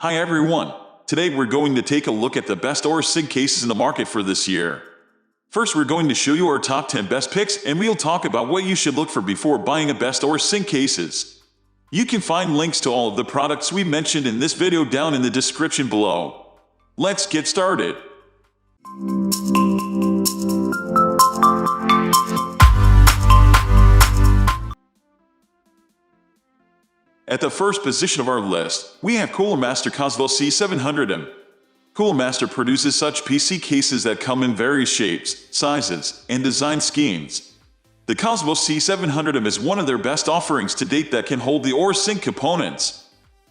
Hi everyone! Today we're going to take a look at the best OR-SIG cases in the market for this year. First we're going to show you our top 10 best picks and we'll talk about what you should look for before buying a best OR-SIG cases. You can find links to all of the products we mentioned in this video down in the description below. Let's get started! At the first position of our list, we have Coolermaster Kosovo C700M. Coolermaster produces such PC cases that come in various shapes, sizes, and design schemes. The Kosovo C700M is one of their best offerings to date that can hold the OR-SIG components.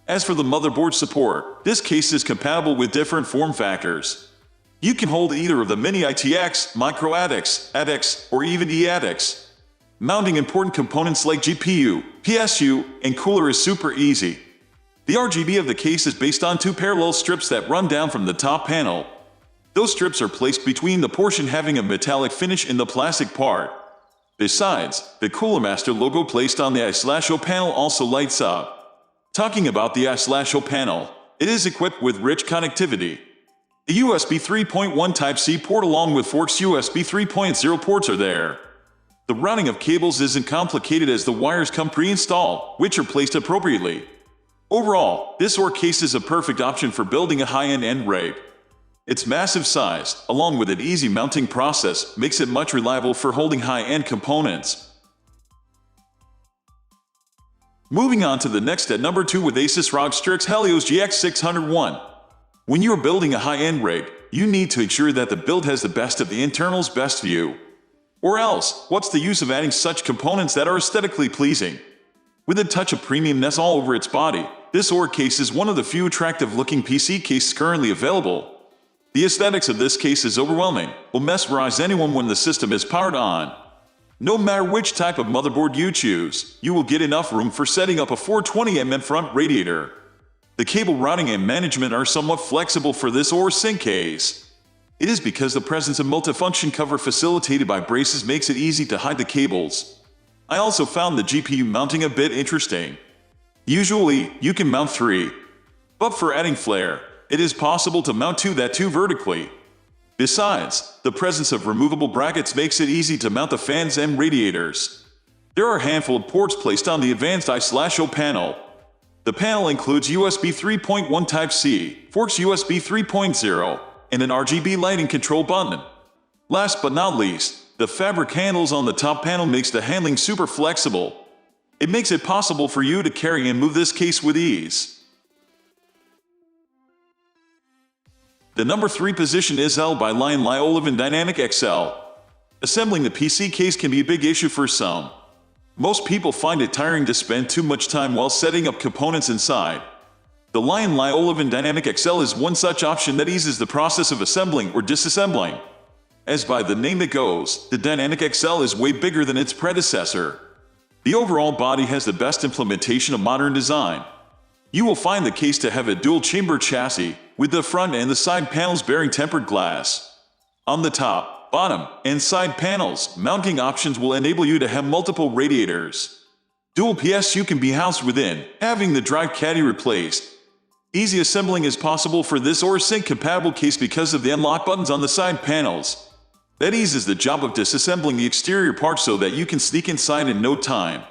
As for the motherboard support, this case is compatible with different form factors. You can hold either of the Mini ITX, Micro ATX, ATX, or even eATX. Mounting important components like GPU, PSU, and cooler is super easy. The RGB of the case is based on two parallel strips that run down from the top panel. Those strips are placed between the portion having a metallic finish in the plastic part. Besides, the Coolermaster logo placed on the I/O panel also lights up. Talking about the I/O panel, it is equipped with rich connectivity. A USB 3.1 Type-C port along with Forks USB 3.0 ports are there. The routing of cables isn't complicated as the wires come pre-installed, which are placed appropriately. Overall, this OR case is a perfect option for building a high-end end rig. Its massive size, along with an easy mounting process, makes it much reliable for holding high-end components. Moving on to the next at number 2 with ASUS ROGTRIX Helios GX601. When you are building a high-end rig, you need to ensure that the build has the best of the internals best view. Or else, what's the use of adding such components that are aesthetically pleasing? With a touch of premiumness all over its body, this OR case is one of the few attractive-looking PC cases currently available. The aesthetics of this case is overwhelming, will mesmerize anyone when the system is powered on. No matter which type of motherboard you choose, you will get enough room for setting up a 420mm front radiator. The cable routing and management are somewhat flexible for this OR-SIG case. It is because the presence of multifunction cover facilitated by braces makes it easy to hide the cables. I also found the GPU mounting a bit interesting. Usually, you can mount 3. But for adding flair, it is possible to mount 2 vertically. Besides, the presence of removable brackets makes it easy to mount the fans and radiators. There are a handful of ports placed on the advanced I/O panel. The panel includes USB 3.1 Type-C, Forks USB 3.0, and an RGB lighting control button. Last but not least, the fabric handles on the top panel makes the handling super flexible. It makes it possible for you to carry and move this case with ease. The number 3 position is held by Lian Li Dynamic XL. Assembling the PC case can be a big issue for some. Most people find it tiring to spend too much time while setting up components inside. The Lian Li Dynamic XL is one such option that eases the process of assembling or disassembling. As by the name it goes, the Dynamic XL is way bigger than its predecessor. The overall body has the best implementation of modern design. You will find the case to have a dual-chamber chassis, with the front and the side panels bearing tempered glass. On the top, bottom, and side panels, mounting options will enable you to have multiple radiators. Dual PSU can be housed within, having the drive caddy replaced. Easy assembling is possible for this OR-SIG compatible case because of the unlock buttons on the side panels. That eases the job of disassembling the exterior parts so that you can sneak inside in no time.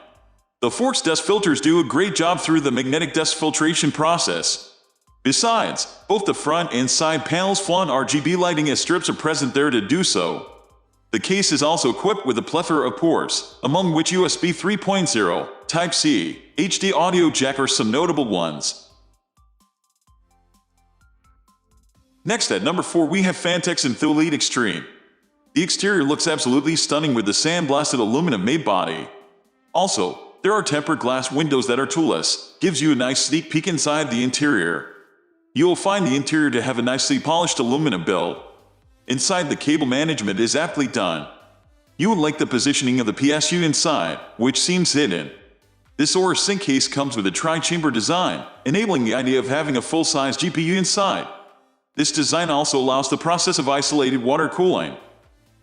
The Forks dust filters do a great job through the magnetic dust filtration process. Besides, both the front and side panels flaunt RGB lighting as strips are present there to do so. The case is also equipped with a plethora of ports, among which USB 3.0, Type-C, HD audio jack are some notable ones. Next at number 4 we have Fantex Enthoo Elite Extreme. The exterior looks absolutely stunning with the sandblasted aluminum made body. Also, there are tempered glass windows that are toolless, gives you a nice sneak peek inside the interior. You will find the interior to have a nicely polished aluminum build. Inside the cable management is aptly done. You will like the positioning of the PSU inside, which seems hidden. This OR-SIG case comes with a tri-chamber design, enabling the idea of having a full-size GPU inside. This design also allows the process of isolated water cooling.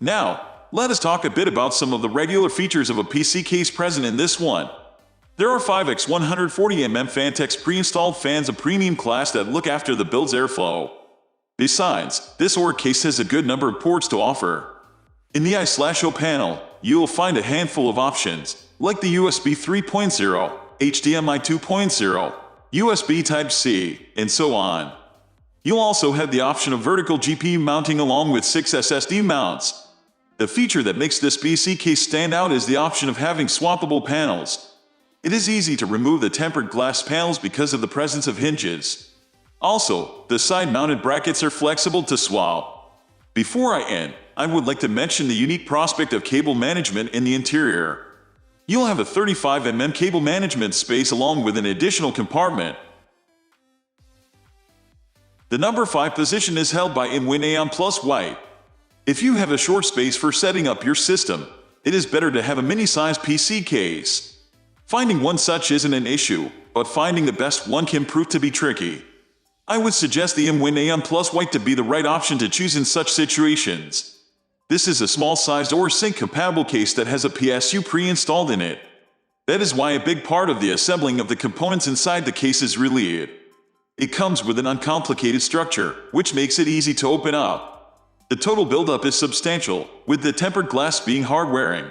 Now, let us talk a bit about some of the regular features of a PC case present in this one. There are 5x 140mm Fantex pre-installed fans of premium class that look after the build's airflow. Besides, this OR case has a good number of ports to offer. In the I/O panel, you will find a handful of options, like the USB 3.0, HDMI 2.0, USB Type-C, and so on. You'll also have the option of vertical GPU mounting along with 6 SSD mounts. The feature that makes this PC case stand out is the option of having swappable panels. It is easy to remove the tempered glass panels because of the presence of hinges. Also, the side-mounted brackets are flexible to swap. Before I end, I would like to mention the unique prospect of cable management in the interior. You'll have a 35mm cable management space along with an additional compartment. The number 5 position is held by InWin Aeon Plus White. If you have a short space for setting up your system, it is better to have a mini-sized PC case. Finding one such isn't an issue, but finding the best one can prove to be tricky. I would suggest the InWin Aeon Plus White to be the right option to choose in such situations. This is a small-sized or sync-compatible case that has a PSU pre-installed in it. That is why a big part of the assembling of the components inside the case is relieved. It comes with an uncomplicated structure, which makes it easy to open up. The total buildup is substantial, with the tempered glass being hard-wearing.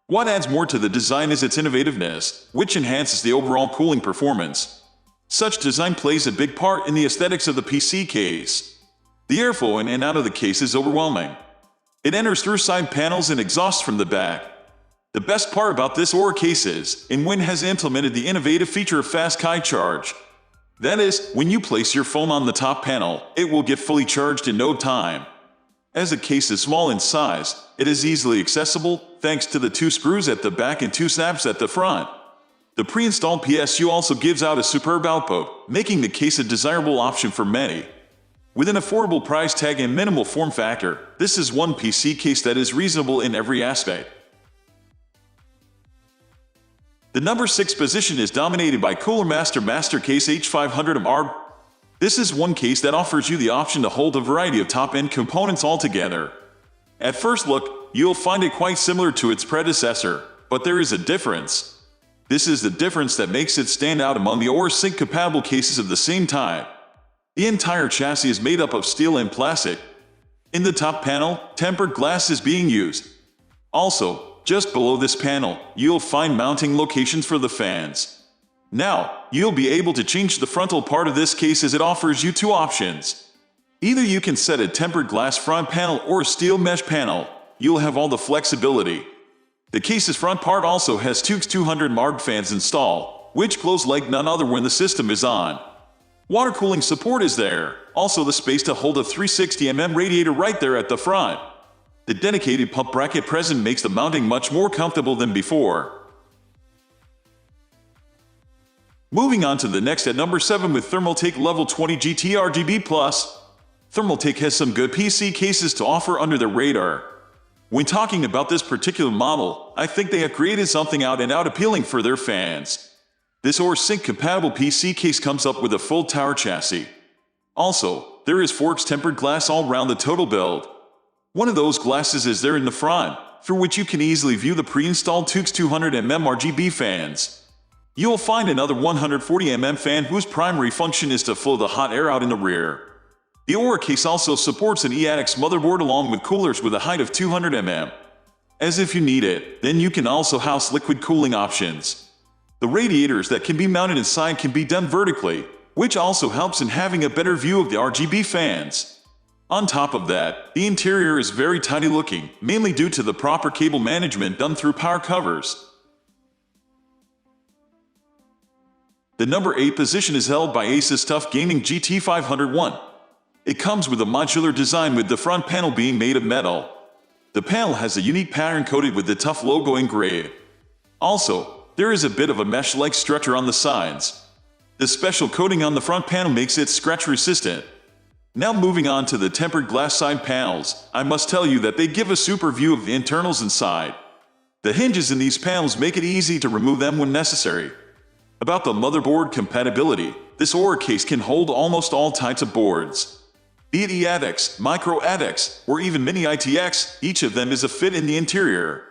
What adds more to the design is its innovativeness, which enhances the overall cooling performance. Such design plays a big part in the aesthetics of the PC case. The airflow in and out of the case is overwhelming. It enters through side panels and exhausts from the back. The best part about this OR case is, InWin has implemented the innovative feature of fast kite charge. That is, when you place your phone on the top panel, it will get fully charged in no time. As the case is small in size, it is easily accessible thanks to the 2 screws at the back and 2 snaps at the front. The pre-installed PSU also gives out a superb output, making the case a desirable option for many. With an affordable price tag and minimal form factor, this is one PC case that is reasonable in every aspect. The number 6 position is dominated by Coolermaster Mastercase H500MR. This is one case that offers you the option to hold a variety of top-end components altogether. At first look, you'll find it quite similar to its predecessor, but there is a difference. This is the difference that makes it stand out among the OR sync-compatible cases of the same type. The entire chassis is made up of steel and plastic. In the top panel, tempered glass is being used. Also, just below this panel, you'll find mounting locations for the fans. Now, you'll be able to change the frontal part of this case as it offers you 2 options. Either you can set a tempered glass front panel or a steel mesh panel. You'll have all the flexibility. The case's front part also has 2 200 MARG fans installed, which glows like none other when the system is on. Water cooling support is there, also the space to hold a 360mm radiator right there at the front. The dedicated pump bracket present makes the mounting much more comfortable than before. Moving on to the next at number 7 with Thermaltake Level 20 GT RGB+. Thermaltake has some good PC cases to offer under their radar. When talking about this particular model, I think they have created something out and out appealing for their fans. This OR sync-compatible PC case comes up with a full tower chassis. Also, there is 4x tempered glass all around the total build. One of those glasses is there in the front, through which you can easily view the pre-installed 2x200mm RGB fans. You will find another 140mm fan whose primary function is to flow the hot air out in the rear. The OR case also supports an eATX motherboard along with coolers with a height of 200mm. As if you need it, then you can also house liquid cooling options. The radiators that can be mounted inside can be done vertically, which also helps in having a better view of the RGB fans. On top of that, the interior is very tidy looking, mainly due to the proper cable management done through power covers. The number 8 position is held by ASUS TUF Gaming GT 501. It comes with a modular design with the front panel being made of metal. The panel has a unique pattern coated with the TUF logo engraved. Also, there is a bit of a mesh-like structure on the sides. The special coating on the front panel makes it scratch resistant. Now moving on to the tempered glass side panels, I must tell you that they give a super view of the internals inside. The hinges in these panels make it easy to remove them when necessary. About the motherboard compatibility, this OR case can hold almost all types of boards. Be it eATX, micro ATX, or even mini ITX, each of them is a fit in the interior.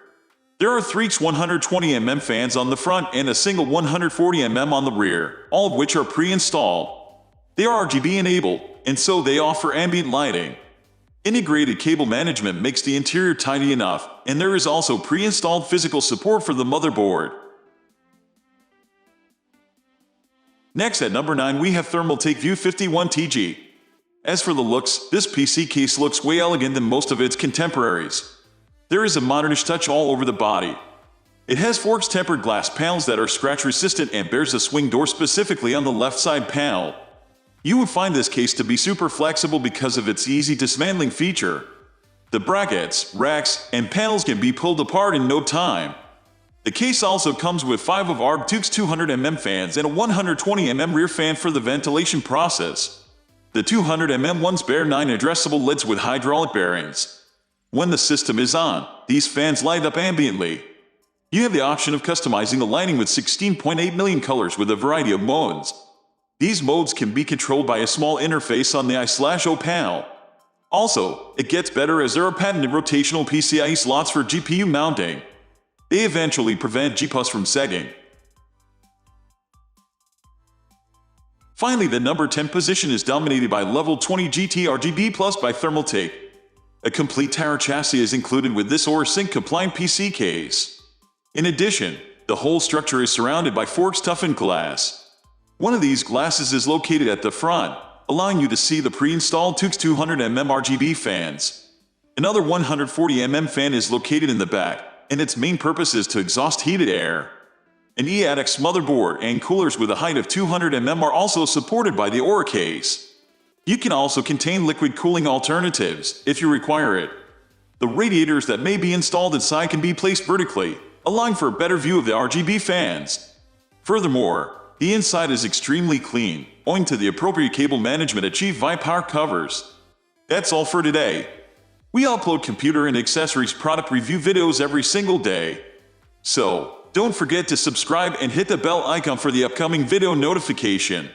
There are three 120mm fans on the front and a single 140mm on the rear, all of which are pre-installed. They are RGB enabled, and so they offer ambient lighting. Integrated cable management makes the interior tidy enough, and there is also pre-installed physical support for the motherboard. Next at number 9 we have Thermaltake View 51TG. As for the looks, this PC case looks way elegant than most of its contemporaries. There is a modernish touch all over the body. It has forged tempered glass panels that are scratch resistant and bears a swing door specifically on the left side panel. You would find this case to be super flexible because of its easy dismantling feature. The brackets, racks, and panels can be pulled apart in no time. The case also comes with 5 of ROGTRIX 200mm fans and a 120mm rear fan for the ventilation process. The 200mm ones bear 9 addressable lids with hydraulic bearings. When the system is on, these fans light up ambiently. You have the option of customizing the lighting with 16.8 million colors with a variety of modes. These modes can be controlled by a small interface on the I/O panel. Also, it gets better as there are patented rotational PCIe slots for GPU mounting. They eventually prevent GPUs from sagging. Finally, the number 10 position is dominated by Level 20 GT RGB Plus by Thermaltake. A complete tower chassis is included with this OR-Sync compliant PC case. In addition, the whole structure is surrounded by forged toughened glass. One of these glasses is located at the front, allowing you to see the pre-installed TUX 200mm RGB fans. Another 140mm fan is located in the back, and its main purpose is to exhaust heated air. An eATX motherboard and coolers with a height of 200mm are also supported by the OR case. You can also contain liquid cooling alternatives if you require it. The radiators that may be installed inside can be placed vertically, allowing for a better view of the RGB fans. Furthermore, the inside is extremely clean, owing to the appropriate cable management achieved via power covers. That's all for today. We upload computer and accessories product review videos every single day. So, don't forget to subscribe and hit the bell icon for the upcoming video notification.